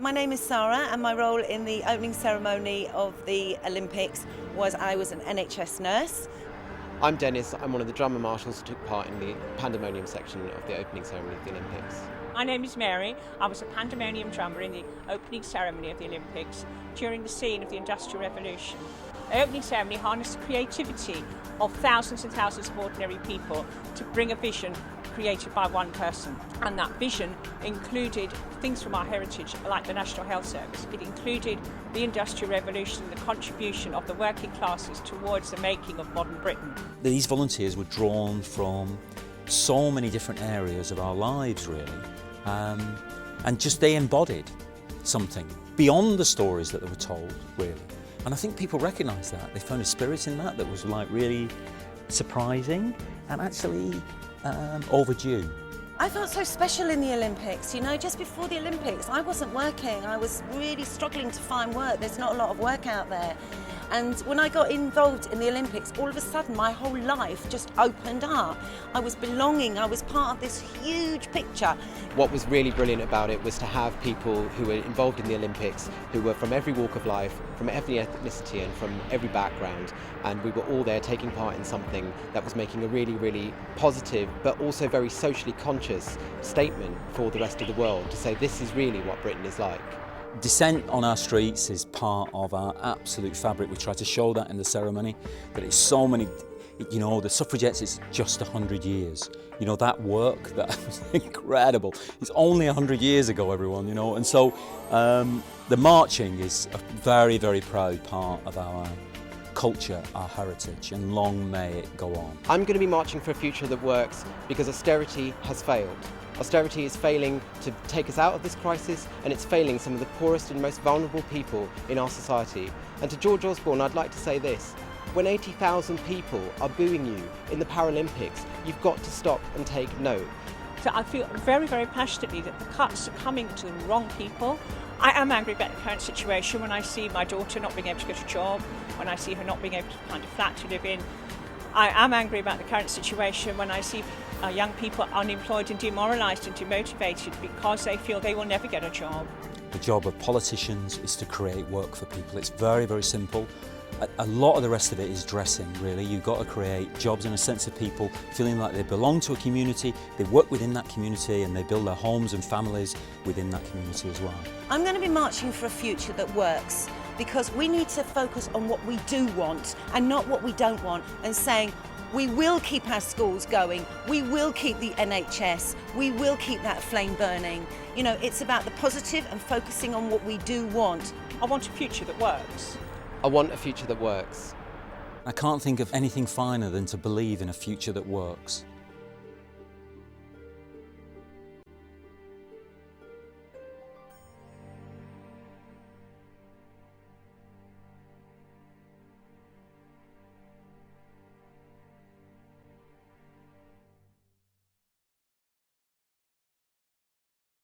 My name is Sarah, and my role in the opening ceremony of the Olympics was I was an NHS nurse. I'm Dennis, I'm one of the drummer marshals who took part in the pandemonium section of the opening ceremony of the Olympics. My name is Mary. I was a pandemonium drummer in the opening ceremony of the Olympics during the scene of the Industrial Revolution. The opening ceremony harnessed the creativity of thousands and thousands of ordinary people to bring a vision created by one person. And that vision included things from our heritage, like the National Health Service. It included the Industrial Revolution, the contribution of the working classes towards the making of modern Britain. These volunteers were drawn from so many different areas of our lives, really, and just they embodied something beyond the stories that they were told, really. And I think people recognised that. They found a spirit in that was like really surprising and actually overdue. I felt so special in the Olympics, you know, just before the Olympics I wasn't working, I was really struggling to find work, there's not a lot of work out there. And when I got involved in the Olympics, all of a sudden my whole life just opened up. I was belonging, I was part of this huge picture. What was really brilliant about it was to have people who were involved in the Olympics who were from every walk of life, from every ethnicity and from every background, and we were all there taking part in something that was making a really, really positive but also very socially conscious statement for the rest of the world to say this is really what Britain is like. Dissent on our streets is part of our absolute fabric. We try to show that in the ceremony, that it's so many, you know, the suffragettes, it's just 100 years. You know, that work, that was incredible. It's only 100 years ago, everyone, you know, and so the marching is a very, very proud part of our culture, our heritage, and long may it go on. I'm going to be marching for a future that works because austerity has failed. Austerity is failing to take us out of this crisis, and it's failing some of the poorest and most vulnerable people in our society. And to George Osborne, I'd like to say this: when 80,000 people are booing you in the Paralympics, you've got to stop and take note. So I feel very, very passionately that the cuts are coming to the wrong people. I am angry about the current situation when I see my daughter not being able to get a job, when I see her not being able to find a flat to live in. I am angry about the current situation when I see young people unemployed and demoralised and demotivated because they feel they will never get a job. The job of politicians is to create work for people. It's very, very simple. A lot of the rest of it is dressing, really. You've got to create jobs and a sense of people feeling like they belong to a community, they work within that community, and they build their homes and families within that community as well. I'm going to be marching for a future that works, because we need to focus on what we do want and not what we don't want, and saying we will keep our schools going, we will keep the NHS, we will keep that flame burning. You know, it's about the positive and focusing on what we do want. I want a future that works. I want a future that works. I can't think of anything finer than to believe in a future that works.